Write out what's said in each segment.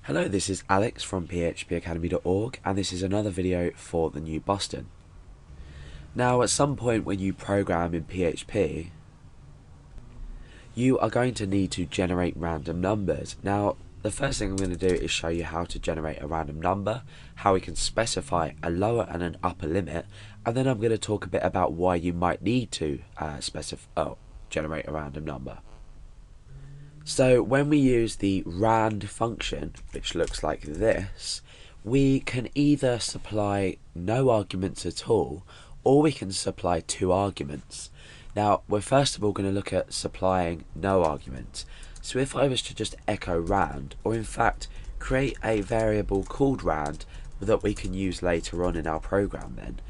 Hello, this is Alex from phpacademy.org, and this is another video for the new Boston. Now, at some point when you program in PHP, you are going to need to generate random numbers. Now, the first thing I'm going to do is show you how to generate a random number, how we can specify a lower and an upper limit, and then I'm going to talk a bit about why you might need to generate a random number. So when we use the rand function, which looks like this, we can either supply no arguments at all, or we can supply two arguments. Now, we're first of all going to look at supplying no arguments. So if I was to just echo rand, or in fact create a variable called rand that we can use later on in our program then,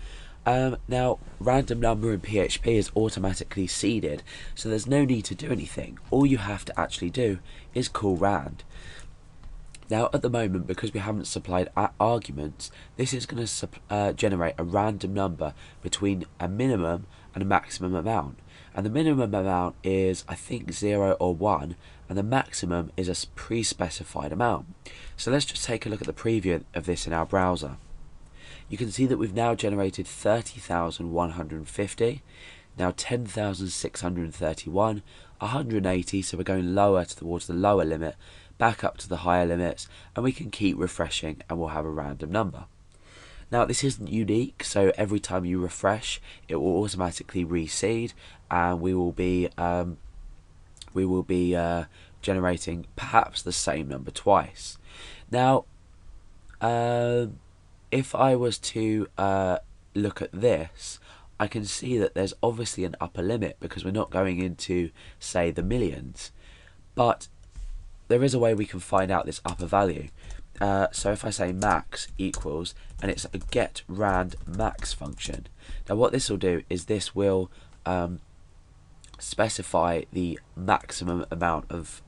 now, random number in PHP is automatically seeded, so there's no need to do anything. All you have to actually do is call rand. Now, at the moment, because we haven't supplied arguments, this is going to generate a random number between a minimum and a maximum amount. And the minimum amount is, I think, 0 or 1, and the maximum is a pre-specified amount. So let's just take a look at the preview of this in our browser. You can see that we've now generated 30,150, now 10,631, 180, so we're going lower towards the lower limit, back up to the higher limits, and we can keep refreshing and we'll have a random number. Now, this isn't unique, so every time you refresh, it will automatically reseed, and we will be generating perhaps the same number twice. Now, if I was to look at this, I can see that there's obviously an upper limit because we're not going into, say, the millions. But there is a way we can find out this upper value. So if I say max equals, and it's a get rand max function. Now what this will do is this will specify the maximum amount of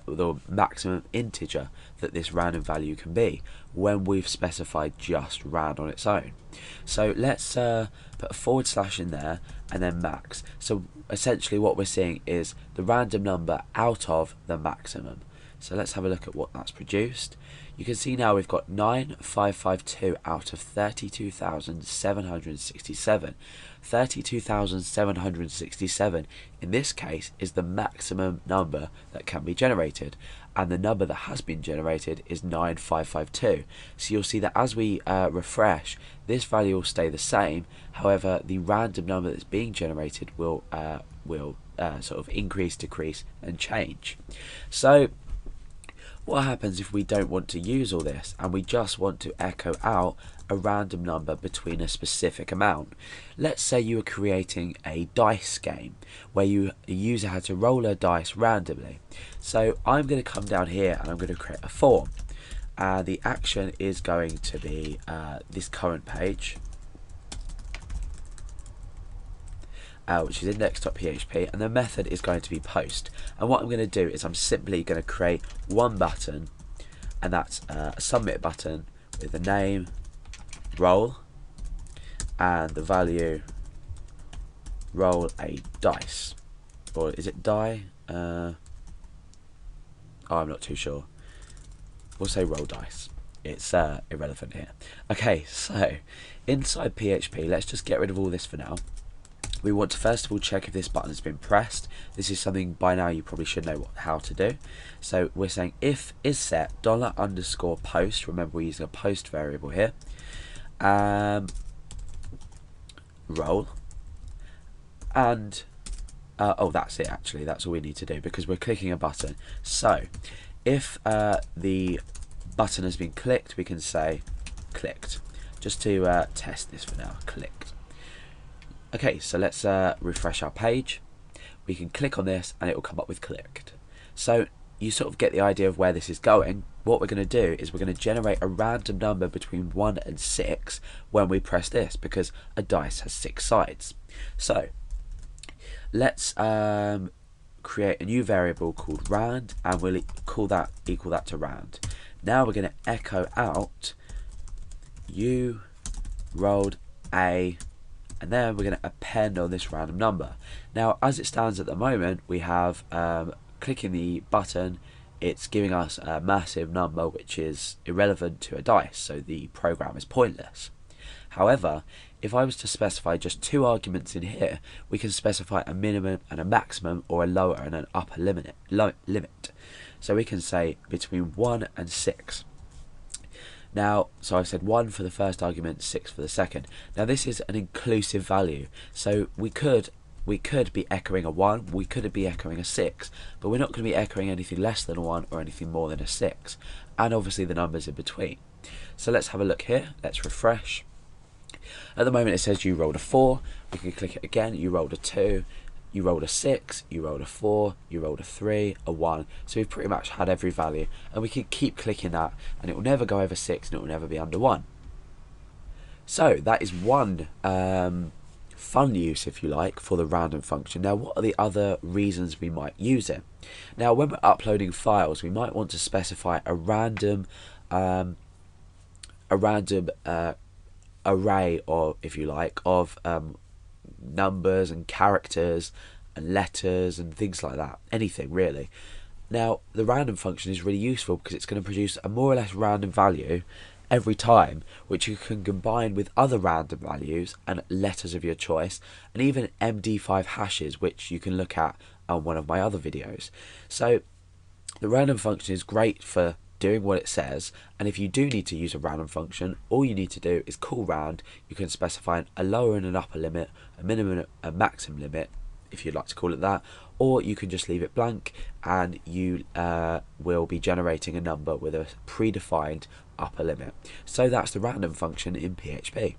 the maximum integer that this random value can be when we've specified just rand on its own. So let's put a forward slash in there and then max. So essentially what we're seeing is the random number out of the maximum. So let's have a look at what that's produced. You can see now we've got 9552 out of 32,767. 32,767 in this case is the maximum number that can be generated, and the number that has been generated is 9552. So you'll see that as we refresh, this value will stay the same. However, the random number that's being generated will sort of increase, decrease, and change. So what happens if we don't want to use all this and we just want to echo out a random number between a specific amount? Let's say you were creating a dice game where a user had to roll a dice randomly. So I'm going to come down here and I'm going to create a form. The action is going to be this current page, which is index.php, and the method is going to be post. And what I'm going to do is I'm simply going to create one button, and that's a submit button with the name roll and the value roll a dice, or is it die? I'm not too sure. We'll say roll dice. It's irrelevant here. Okay, so inside PHP, let's just get rid of all this for now. We want to first of all check if this button has been pressed. This is something by now you probably should know how to do. So we're saying if is set $_post. Remember, we're using a post variable here. Roll, and oh, that's it. Actually, that's all we need to do because we're clicking a button. So if the button has been clicked, we can say clicked, just to test this for now. Clicked. Okay, so let's refresh our page. We can click on this and it will come up with clicked. So you sort of get the idea of where this is going. What we're going to do is we're going to generate a random number between 1 and 6 when we press this, because a dice has 6 sides. So let's create a new variable called rand, and we'll equal that to rand. Now we're going to echo out you rolled a, and then we're going to append on this random number. Now, as it stands at the moment, we have clicking the button, it's giving us a massive number which is irrelevant to a dice, so the program is pointless. However, if I was to specify just two arguments in here, we can specify a minimum and a maximum, or a lower and an upper limit. So we can say between 1 and 6. Now, so I've said 1 for the first argument, 6 for the second. Now this is an inclusive value, so we could be echoing a 1, we could be echoing a 6, but we're not going to be echoing anything less than a 1 or anything more than a 6, and obviously the numbers in between. So let's have a look here, let's refresh. At the moment it says you rolled a 4, we can click it again, you rolled a 2, you rolled a 6, you rolled a 4, you rolled a 3, a 1, so we've pretty much had every value, and we can keep clicking that, and it will never go over 6 and it will never be under 1. So that is one fun use, if you like, for the random function. Now what are the other reasons we might use it? Now when we're uploading files, we might want to specify a random array, or if you like, of numbers and characters and letters and things like that, anything really. Now the random function is really useful because it's going to produce a more or less random value every time, which you can combine with other random values and letters of your choice, and even MD5 hashes, which you can look at on one of my other videos. So the random function is great for doing what it says, and if you do need to use a random function, all you need to do is call round. You can specify a lower and an upper limit, a minimum and a maximum limit, if you'd like to call it that, or you can just leave it blank and you will be generating a number with a predefined upper limit. So that's the random function in PHP.